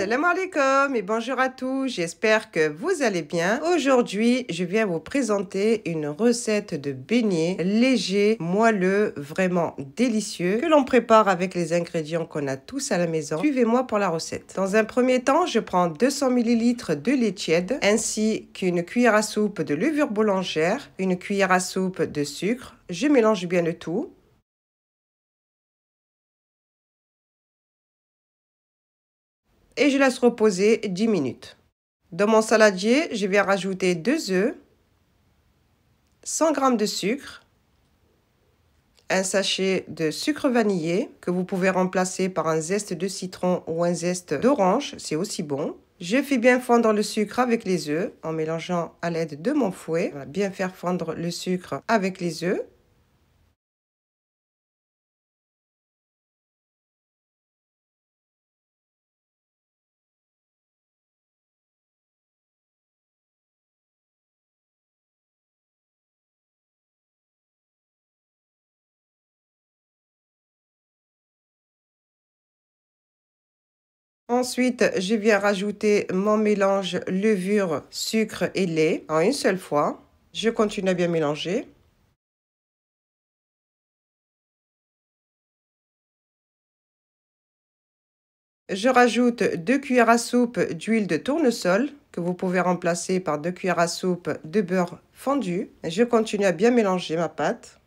Salam alaikum et bonjour à tous, j'espère que vous allez bien. Aujourd'hui, je viens vous présenter une recette de beignets léger, moelleux, vraiment délicieux que l'on prépare avec les ingrédients qu'on a tous à la maison. Suivez-moi pour la recette. Dans un premier temps, je prends 200 ml de lait tiède ainsi qu'une cuillère à soupe de levure boulangère, une cuillère à soupe de sucre. Je mélange bien le tout. Et je laisse reposer 10 minutes. Dans mon saladier, je vais rajouter 2 œufs, 100 g de sucre, un sachet de sucre vanillé que vous pouvez remplacer par un zeste de citron ou un zeste d'orange, c'est aussi bon. Je fais bien fondre le sucre avec les œufs en mélangeant à l'aide de mon fouet. On va bien faire fondre le sucre avec les œufs. Ensuite, je viens rajouter mon mélange levure, sucre et lait en une seule fois. Je continue à bien mélanger. Je rajoute 2 cuillères à soupe d'huile de tournesol que vous pouvez remplacer par 2 cuillères à soupe de beurre fondu. Je continue à bien mélanger ma pâte.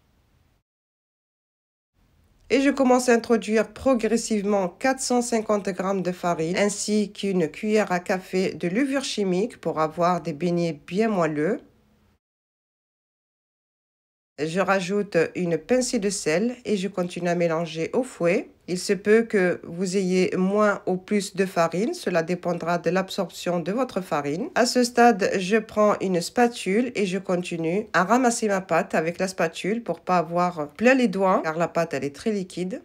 Et je commence à introduire progressivement 450 g de farine ainsi qu'une cuillère à café de levure chimique pour avoir des beignets bien moelleux. Je rajoute une pincée de sel et je continue à mélanger au fouet. Il se peut que vous ayez moins ou plus de farine, cela dépendra de l'absorption de votre farine. À ce stade, je prends une spatule et je continue à ramasser ma pâte avec la spatule pour pas avoir plein les doigts car la pâte elle est très liquide.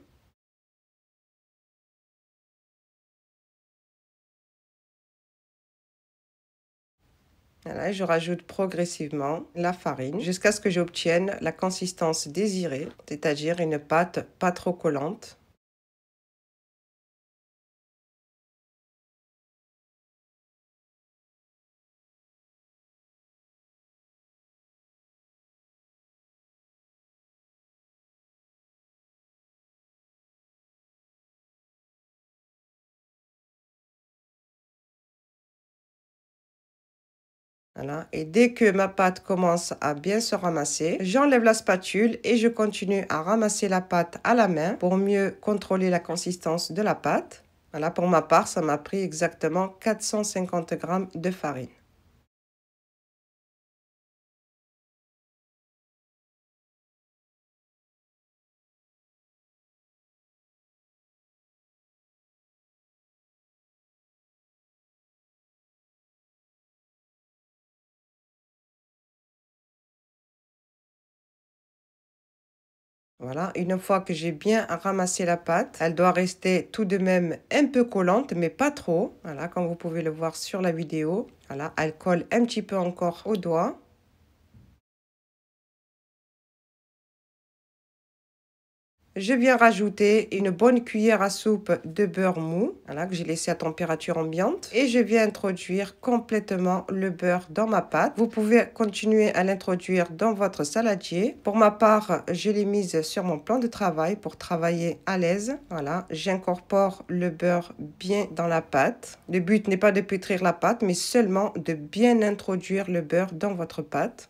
Voilà, je rajoute progressivement la farine jusqu'à ce que j'obtienne la consistance désirée, c'est-à-dire une pâte pas trop collante. Voilà. Et dès que ma pâte commence à bien se ramasser, j'enlève la spatule et je continue à ramasser la pâte à la main pour mieux contrôler la consistance de la pâte. Voilà, pour ma part, ça m'a pris exactement 450 g de farine. Voilà, une fois que j'ai bien ramassé la pâte, elle doit rester tout de même un peu collante, mais pas trop. Voilà, comme vous pouvez le voir sur la vidéo. Voilà, elle colle un petit peu encore au doigt. Je viens rajouter une bonne cuillère à soupe de beurre mou, voilà, que j'ai laissé à température ambiante. Et je viens introduire complètement le beurre dans ma pâte. Vous pouvez continuer à l'introduire dans votre saladier. Pour ma part, je l'ai mise sur mon plan de travail pour travailler à l'aise. Voilà, j'incorpore le beurre bien dans la pâte. Le but n'est pas de pétrir la pâte, mais seulement de bien introduire le beurre dans votre pâte.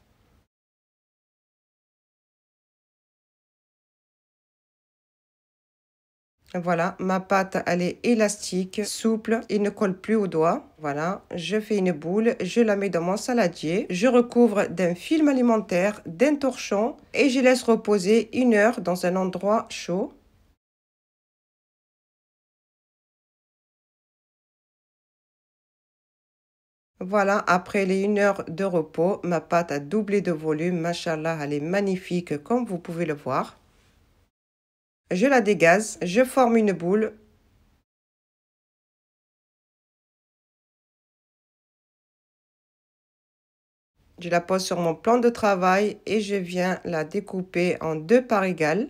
Voilà, ma pâte, elle est élastique, souple et ne colle plus au doigt. Voilà, je fais une boule, je la mets dans mon saladier, je recouvre d'un film alimentaire, d'un torchon et je laisse reposer 1 heure dans un endroit chaud. Voilà, après les 1 heure de repos, ma pâte a doublé de volume. Machallah, elle est magnifique comme vous pouvez le voir. Je la dégaze, je forme une boule. Je la pose sur mon plan de travail et je viens la découper en 2 parts égales.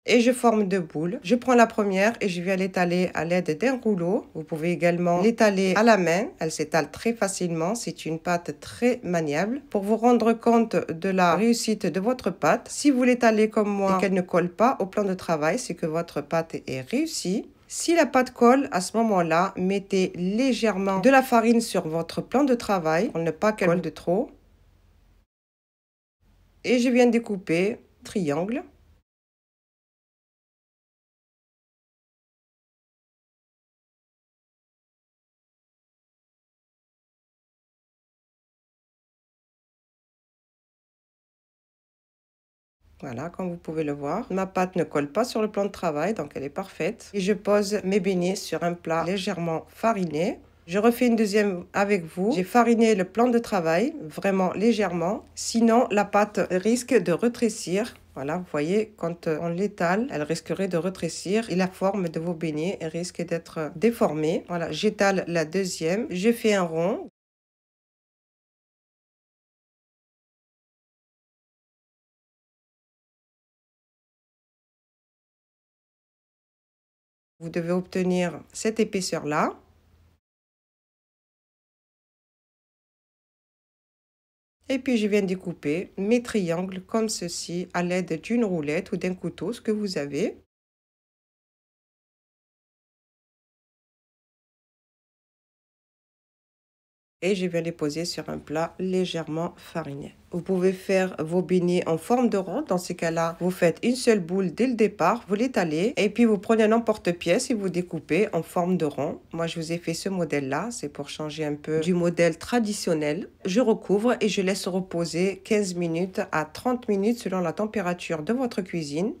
et je forme deux boules. Je prends la première et je viens l'étaler à l'aide d'un rouleau. Vous pouvez également l'étaler à la main. Elle s'étale très facilement. C'est une pâte très maniable. Pour vous rendre compte de la réussite de votre pâte, si vous l'étalez comme moi et qu'elle ne colle pas au plan de travail, c'est que votre pâte est réussie. Si la pâte colle, à ce moment-là, mettez légèrement de la farine sur votre plan de travail pour ne pas qu'elle colle de trop. Et je viens découper triangle. Voilà, comme vous pouvez le voir, ma pâte ne colle pas sur le plan de travail, donc elle est parfaite. Et je pose mes beignets sur un plat légèrement fariné. Je refais une deuxième avec vous. J'ai fariné le plan de travail, vraiment légèrement. Sinon, la pâte risque de rétrécir. Voilà, vous voyez, quand on l'étale, elle risquerait de rétrécir et la forme de vos beignets risque d'être déformée. Voilà, j'étale la deuxième. Je fais un rond. Vous devez obtenir cette épaisseur-là. Et puis, je viens découper mes triangles comme ceci à l'aide d'une roulette ou d'un couteau, ce que vous avez. Et je vais les poser sur un plat légèrement fariné. Vous pouvez faire vos beignets en forme de rond. Dans ces cas-là, vous faites une seule boule dès le départ, vous l'étalez et puis vous prenez un emporte-pièce et vous découpez en forme de rond. Moi, je vous ai fait ce modèle-là. C'est pour changer un peu du modèle traditionnel. Je recouvre et je laisse reposer 15 minutes à 30 minutes selon la température de votre cuisine.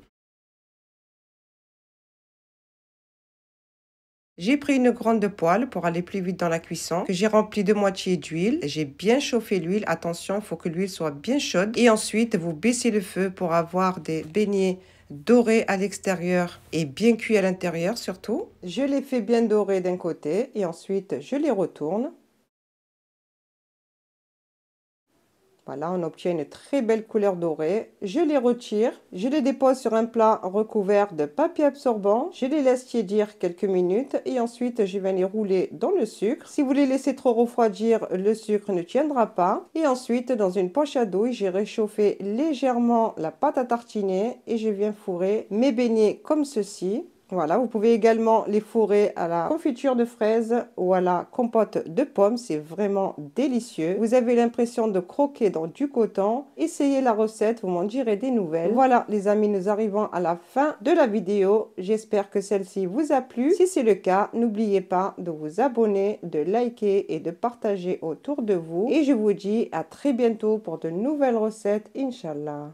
J'ai pris une grande poêle pour aller plus vite dans la cuisson, que j'ai remplie de moitié d'huile. J'ai bien chauffé l'huile. Attention, il faut que l'huile soit bien chaude. Et ensuite, vous baissez le feu pour avoir des beignets dorés à l'extérieur et bien cuits à l'intérieur surtout. Je les fais bien dorer d'un côté et ensuite je les retourne. Voilà, on obtient une très belle couleur dorée. Je les retire, je les dépose sur un plat recouvert de papier absorbant. Je les laisse tiédir quelques minutes et ensuite je vais les rouler dans le sucre. Si vous les laissez trop refroidir, le sucre ne tiendra pas. Et ensuite, dans une poche à douille, j'ai réchauffé légèrement la pâte à tartiner et je viens fourrer mes beignets comme ceci. Voilà, vous pouvez également les fourrer à la confiture de fraises ou à la compote de pommes. C'est vraiment délicieux. Vous avez l'impression de croquer dans du coton. Essayez la recette, vous m'en direz des nouvelles. Voilà, les amis, nous arrivons à la fin de la vidéo. J'espère que celle-ci vous a plu. Si c'est le cas, n'oubliez pas de vous abonner, de liker et de partager autour de vous. Et je vous dis à très bientôt pour de nouvelles recettes, Inch'Allah.